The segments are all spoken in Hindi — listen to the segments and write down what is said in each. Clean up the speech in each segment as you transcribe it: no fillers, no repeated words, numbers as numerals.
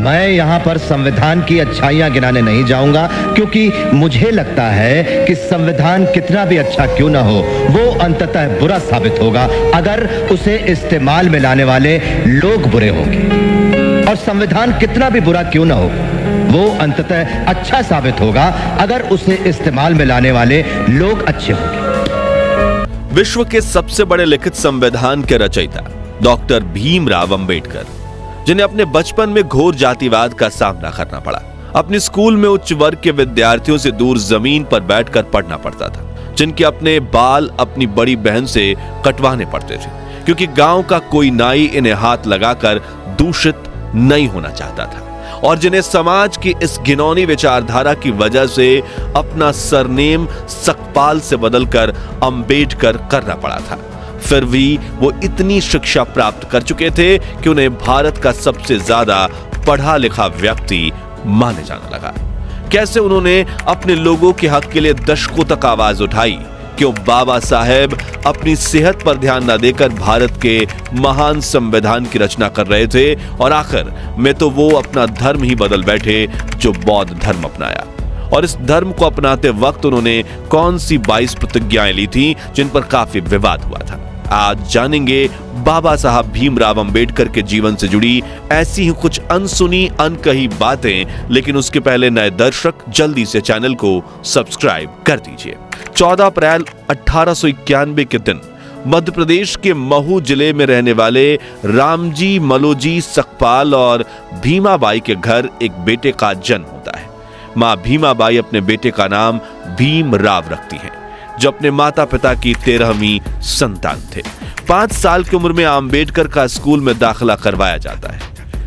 मैं यहाँ पर संविधान की अच्छाइयां गिनाने नहीं जाऊंगा, क्योंकि मुझे लगता है कि संविधान कितना भी अच्छा क्यों ना हो, वो अंततः बुरा साबित होगा अगर उसे इस्तेमाल में लाने वाले लोग बुरे होंगे। और संविधान कितना भी बुरा क्यों ना हो, वो अंततः अच्छा साबित होगा अगर उसे इस्तेमाल में लाने वाले लोग अच्छे होंगे। विश्व के सबसे बड़े लिखित संविधान के रचयिता डॉक्टर भीमराव अंबेडकर, जिन्हें अपने बचपन में घोर जातिवाद का सामना करना पड़ा, अपने स्कूल में उच्च वर्ग के विद्यार्थियों से दूर जमीन पर बैठकर पढ़ना पड़ता था, जिनके अपने बाल अपनी बड़ी बहन से कटवाने पड़ते थे, क्योंकि गांव का कोई नाई इन्हें हाथ लगाकर दूषित नहीं होना चाहता था, और जिन्हें समाज की इस घिनौनी विचारधारा की वजह से अपना सरनेम सकपाल से बदलकर अंबेडकर करना पड़ा था। फिर भी वो इतनी शिक्षा प्राप्त कर चुके थे कि उन्हें भारत का सबसे ज्यादा पढ़ा लिखा व्यक्ति माने जाने लगा। कैसे उन्होंने अपने लोगों के हक के लिए दशकों तक आवाज उठाई, क्यों बाबा साहेब अपनी सेहत पर ध्यान न देकर भारत के महान संविधान की रचना कर रहे थे, और आखिर में तो वो अपना धर्म ही बदल बैठे जो बौद्ध धर्म अपनाया। और इस धर्म को अपनाते वक्त उन्होंने कौन सी 22 प्रतिज्ञाएं ली थी जिन पर काफी विवाद हुआ था। आज जानेंगे बाबा साहब भीमराव अंबेडकर के जीवन से जुड़ी ऐसी ही कुछ अनसुनी अनकही बातें, लेकिन उसके पहले नए दर्शक जल्दी से चैनल को सब्सक्राइब कर दीजिए। 14 अप्रैल 1891 के दिन मध्य प्रदेश के महू जिले में रहने वाले रामजी मलोजी सकपाल और भीमाबाई के घर एक बेटे का जन्म होता है। मां भीमाबाई अपने बेटे का नाम भीमराव रखती हैं, जो अपने माता पिता की 13वीं संतान थे। 5 साल की उम्र में अंबेडकर का स्कूल में दाखिला करवाया जाता है,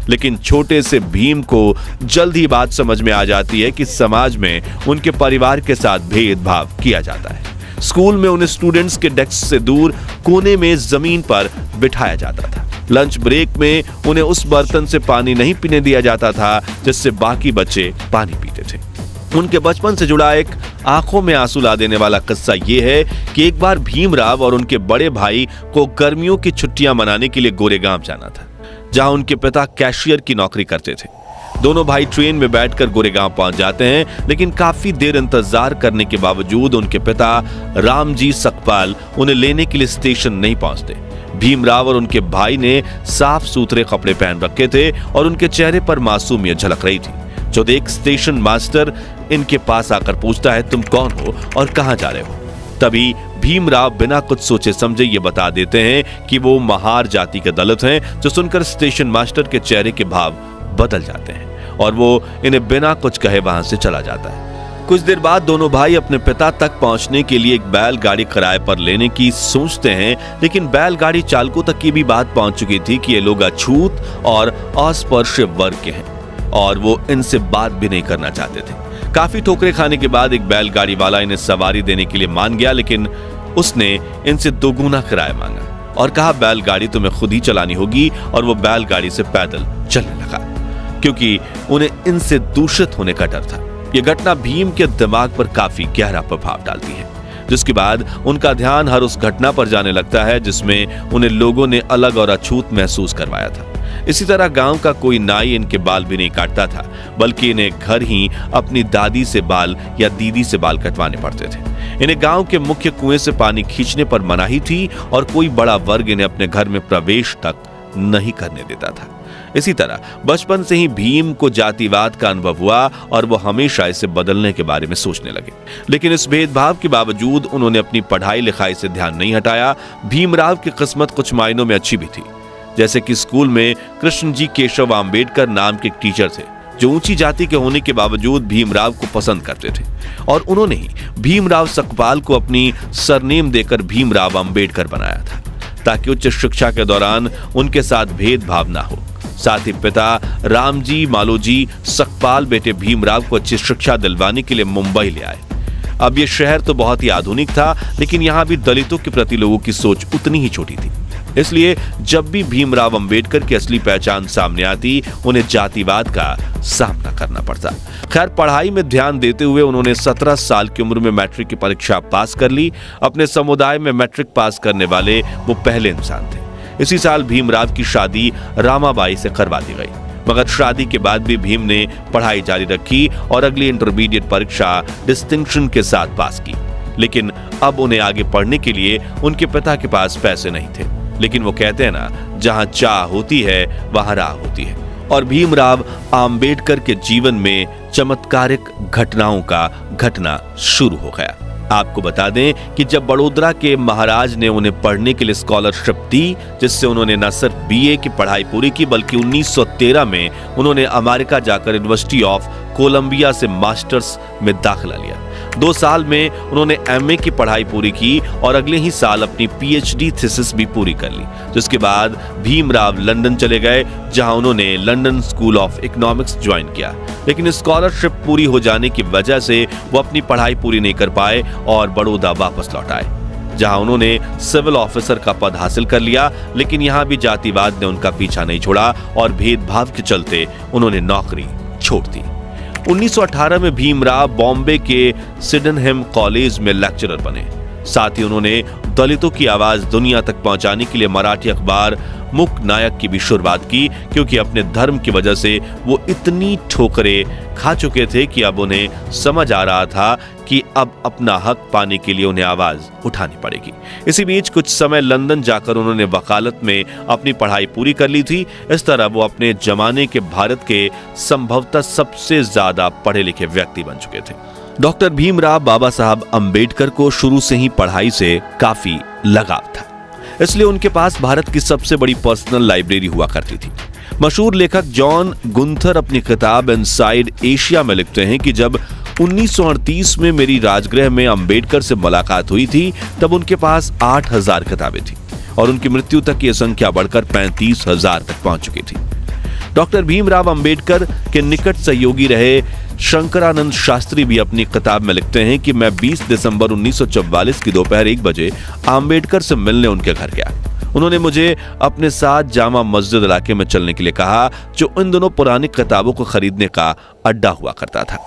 लेकिन छोटे से भीम को जल्द ही बात समझ में आ जाती है कि समाज में उनके परिवार के साथ भेदभाव किया जाता है। स्कूल में उन्हें स्टूडेंट्स के डेस्क से दूर कोने में जमीन पर बिठाया जाता था। लंच ब्रेक में उन्हें उस बर्तन से पानी नहीं पीने दिया जाता था जिससे बाकी बच्चे पानी पीते थे। उनके बचपन से जुड़ा एक आंखों में आंसू ला देने वाला किस्सा यह है कि एक बार भीमराव और उनके बड़े भाई को गर्मियों की छुट्टियां मनाने के लिए गोरेगांव जाना था, जहां उनके पिता कैशियर की नौकरी करते थे। दोनों भाई ट्रेन में बैठकर गोरेगांव पहुंच जाते हैं, लेकिन काफी देर इंतजार करने के बावजूद उनके पिता रामजी सकपाल उन्हें लेने के लिए स्टेशन नहीं पहुंचते। भीमराव और उनके भाई ने साफ सुथरे कपड़े पहन रखे थे और उनके चेहरे पर मासूमियत झलक रही थी। जो देख स्टेशन मास्टर इनके पास आकर पूछता है, तुम कौन हो और कहां जा रहे हो? तभी भीमराव बिना कुछ सोचे समझे ये बता देते हैं कि वो महार जाति के दलित हैं, जो सुनकर स्टेशन मास्टर के चेहरे के भाव बदल जाते हैं और वो इन्हें बिना कुछ कहे वहां से चला जाता है। कुछ देर बाद दोनों भाई अपने पिता तक पहुंचने के लिए एक बैलगाड़ी किराए पर लेने की सोचते हैं, लेकिन बैलगाड़ी चालकों तक की भी बात पहुंच चुकी थी कि ये लोग अछूत और अस्पृश्य वर्ग के हैं और वो इनसे बात भी नहीं करना चाहते थे। काफी ठोकरे खाने के बाद एक बैलगाड़ी वाला इन्हें सवारी देने के लिए मान गया, लेकिन उसने इनसे दोगुना किराया मांगा और कहा बैलगाड़ी तुम्हें खुद ही चलानी होगी, और वो बैलगाड़ी से पैदल चलने लगा क्योंकि उन्हें इनसे दूषित होने का डर था। यह घटना भीम के दिमाग पर काफी गहरा प्रभाव डालती है, जिसके बाद उनका ध्यान हर उस घटना पर जाने लगता है जिसमें उन्हें लोगों ने अलग और अछूत महसूस करवाया था। इसी तरह गांव का कोई नाई इनके बाल भी नहीं काटता था, बल्कि इन्हें घर ही अपनी दादी से बाल या दीदी से बाल कटवाने पड़ते थे। इन्हें गांव के मुख्य कुएं से पानी खींचने पर मनाही थी और कोई बड़ा वर्ग इन्हें अपने घर में प्रवेश तक नहीं करने देता था। इसी तरह बचपन से ही भीम को जातिवाद का अनुभव हुआ और वो हमेशा इसे बदलने के बारे में सोचने लगे, लेकिन इस भेदभाव के बावजूद उन्होंने अपनी पढ़ाई लिखाई से ध्यान नहीं हटाया। भीमराव की किस्मत कुछ मायनों में अच्छी भी थी, जैसे कि स्कूल में कृष्णजी केशव अंबेडकर नाम के टीचर थे, जो ऊंची जाति के होने के बावजूद भीमराव को पसंद करते थे, और उन्होंने ही भीमराव सकपाल को अपनी सरनेम देकर भीमराव अंबेडकर बनाया था, ताकि उच्च शिक्षा के दौरान उनके साथ भेदभाव ना हो। साथ ही पिता रामजी मालोजी सकपाल बेटे भीमराव को अच्छी शिक्षा दिलवाने के लिए मुंबई ले आए। अब यह शहर तो बहुत ही आधुनिक था, लेकिन यहां भी दलितों के प्रति लोगों की सोच उतनी ही छोटी थी। इसलिए जब भी भीमराव अंबेडकर की असली पहचान सामने आती, उन्हें जातिवाद का सामना करना पड़ता। खैर, पढ़ाई में ध्यान देते हुए उन्होंने 17 साल की उम्र में मैट्रिक की परीक्षा पास कर ली। अपने समुदाय में मैट्रिक पास करने वाले वो पहले इंसान थे। इसी साल भीमराव की शादी रामाबाई से करवा दी गई। मगर शादी के बाद भी भीम ने पढ़ाई जारी रखी और अगली इंटरमीडिएट परीक्षा डिस्टिंक्शन के साथ पास की। लेकिन अब उन्हें आगे पढ़ने के लिए उनके पिता के पास पैसे नहीं थे। लेकिन वो कहते हैं ना, जहां चाह होती है वहां राह होती है। और भीमराव आम्बेडकर के जीवन में चमत्कारिक घटनाओं का घटना शुरू हो गया। आपको बता दें कि जब बड़ोदरा के महाराज ने उन्हें पढ़ने के लिए स्कॉलरशिप दी, जिससे उन्होंने न सिर्फ बीए की पढ़ाई पूरी की बल्कि 1913 में उन्होंने अमेरिका जाकर यूनिवर्सिटी ऑफ कोलंबिया से मास्टर्स में दाखिला लिया। 2 साल में उन्होंने एमए की पढ़ाई पूरी की और अगले ही साल अपनी पीएचडी थीसिस भी पूरी कर ली। जिसके बाद भीमराव लंदन चले गए, जहां उन्होंने London school of economics join किया। लेकिन स्कॉलरशिप पूरी हो जाने की वजह से वो अपनी पढ़ाई पूरी नहीं कर पाए और बड़ौदा वापस लौट आए, जहां उन्होंने सिविल ऑफिसर का पद हासिल कर लिया। लेकिन यहां भी जातिवाद ने उनका पीछा नहीं छोड़ा और भेदभाव के चलते उन्होंने नौकरी छोड़ दी। 1918 में भीमराव बॉम्बे के सिडेनहम कॉलेज में लेक्चरर बने। साथ ही उन्होंने दलितों की आवाज दुनिया तक पहुंचाने के लिए मराठी अखबार मुक नायक की भी शुरुआत की, क्योंकि अपने धर्म की वजह से वो इतनी ठोकरें खा चुके थे कि अब उन्हें समझ आ रहा था कि अब अपना हक पाने के लिए उन्हें आवाज उठानी पड़ेगी। इसी बीच कुछ समय लंदन जाकर उन्होंने वकालत में अपनी पढ़ाई पूरी कर ली थी। इस तरह वो अपने जमाने के भारत के संभवतः सबसे ज्यादा पढ़े लिखे व्यक्ति बन चुके थे। डॉक्टर भीमराव बाबा साहब अम्बेडकर को शुरू से ही पढ़ाई से काफी लगाव था, इसलिए उनके पास भारत की सबसे बड़ी पर्सनल लाइब्रेरी हुआ करती थी। मशहूर लेखक जॉन गुंथर अपनी किताब इनसाइड एशिया में लिखते हैं कि जब 1938 में मेरी राजगृह में अम्बेडकर से मुलाकात हुई थी, तब उनके पास 8000 किताबें थी और उनकी मृत्यु तक यह संख्या बढ़कर 35,000 तक पहुंच चुकी थी। डॉक्टर भीमराव अम्बेडकर के निकट सहयोगी रहे शंकरानंद शास्त्री भी अपनी किताब में लिखते हैं कि मैं 20 दिसंबर 1944 की दोपहर 1 बजे अम्बेडकर से मिलने उनके घर गया। उन्होंने मुझे अपने साथ जामा मस्जिद इलाके में चलने के लिए कहा, जो इन दोनों पुरानी किताबों को खरीदने का अड्डा हुआ करता था।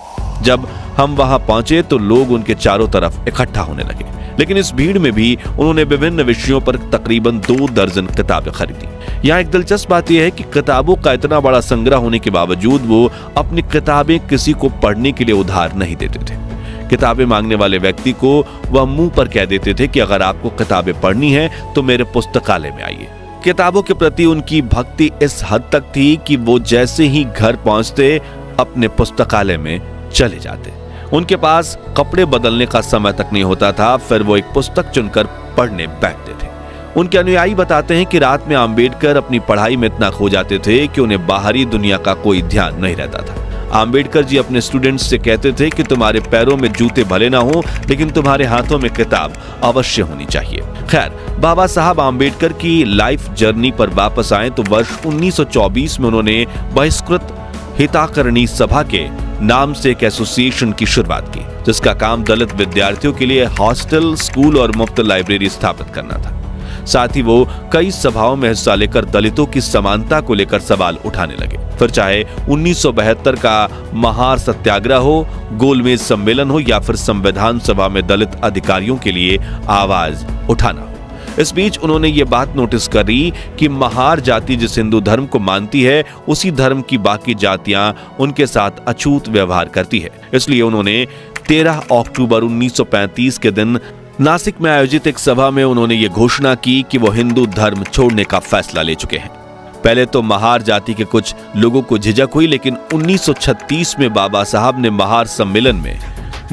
जब हम वहां पहुंचे तो लोग उनके चारों तरफ इकट्ठा होने लगे, लेकिन इस भीड़ में भी उन्होंने विभिन्न विषयों पर तकरीबन 2 दर्जन किताबें खरीदी। यहाँ एक दिलचस्प बात यह है कि किताबों का इतना बड़ा संग्रह होने के बावजूद वो अपनी किताबें किसी को पढ़ने के लिए उधार नहीं देते थे। किताबें मांगने वाले व्यक्ति को वह मुंह पर कह देते थे कि अगर आपको किताबें पढ़नी है तो मेरे पुस्तकालय में आइए। किताबों के प्रति उनकी भक्ति इस हद तक थी कि वो जैसे ही घर पहुंचते अपने पुस्तकालय में चले जाते। उनके पास कपड़े बदलने का समय तक नहीं होता था, फिर वो एक पुस्तक चुनकर पढ़ने बैठते थे। उनके अनुयायी बताते हैं कि रात में अम्बेडकर अपनी पढ़ाई में इतना खो जाते थे कि उन्हें बाहरी दुनिया का कोई ध्यान नहीं रहता था। अम्बेडकर जी अपने स्टूडेंट्स से कहते थे कि तुम्हारे पैरों में जूते भले ना हो, लेकिन तुम्हारे हाथों में किताब अवश्य होनी चाहिए। खैर, बाबा साहब अम्बेडकर की लाइफ जर्नी पर वापस आए तो वर्ष 1924 में उन्होंने बहिष्कृत हिताकरणी सभा के नाम से एक एसोसिएशन की शुरुआत की, जिसका काम दलित विद्यार्थियों के लिए हॉस्टल, स्कूल और मुफ्त लाइब्रेरी स्थापित करना था। साथ ही वो कई सभाओं में हिस्सा लेकर दलितों की समानता को लेकर सवाल उठाने लगे। फिर चाहे 1972 का महार सत्याग्रह हो, गोलमेज सम्मेलन हो या फिर संविधान सभा में दलित अधिकारियों के लिए आवाज उठाना हो। इस बीच उन्होंने ये बात नोटिस करी कि महार जाति जिस हिंदू धर्म को मानती है, उसी धर्म की बाकी जातियां उनके साथ अछूत व्यवहार करती है। इसलिए उन्होंने 13 अक्टूबर 1935 के दिन नासिक में आयोजित एक सभा में उन्होंने ये घोषणा की कि वो हिंदू धर्म छोड़ने का फैसला ले चुके हैं। पहले तो महार जाति के कुछ लोगों को झिझक हुई, लेकिन 1936 में बाबा साहब ने महार सम्मेलन में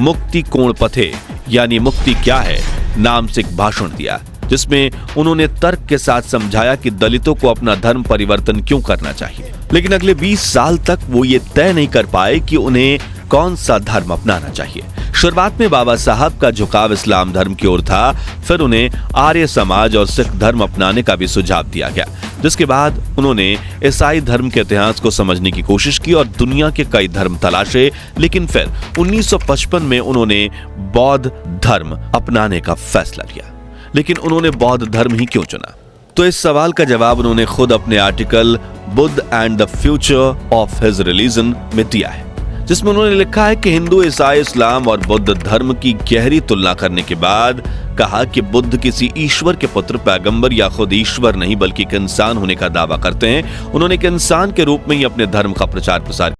मुक्ति कोण पथे यानी मुक्ति क्या है नाम से एक भाषण दिया, जिसमें उन्होंने तर्क के साथ समझाया कि दलितों को अपना धर्म परिवर्तन क्यों करना चाहिए। लेकिन अगले 20 साल तक वो ये तय नहीं कर पाए कि उन्हें कौन सा धर्म अपनाना चाहिए। शुरुआत में बाबा साहब का झुकाव इस्लाम धर्म की ओर था, फिर उन्हें आर्य समाज और सिख धर्म अपनाने का भी सुझाव दिया गया, जिसके बाद उन्होंने ईसाई धर्म के इतिहास को समझने की कोशिश की और दुनिया के कई धर्म तलाशे। लेकिन फिर 1955 में उन्होंने बौद्ध धर्म अपनाने का फैसला लिया। लेकिन उन्होंने बौद्ध धर्म ही क्यों चुना? तो इस सवाल का जवाब उन्होंने खुद अपने article Buddha and the future of his religion में दिया है, जिसमें उन्होंने लिखा है कि हिंदू, ईसाई, इस्लाम और बुद्ध धर्म की गहरी तुलना करने के बाद कहा कि बुद्ध किसी ईश्वर के पुत्र, पैगंबर या खुद ईश्वर नहीं बल्कि एक इंसान होने का दावा करते हैं। उन्होंने एक इंसान के रूप में ही अपने धर्म का प्रचार प्रसार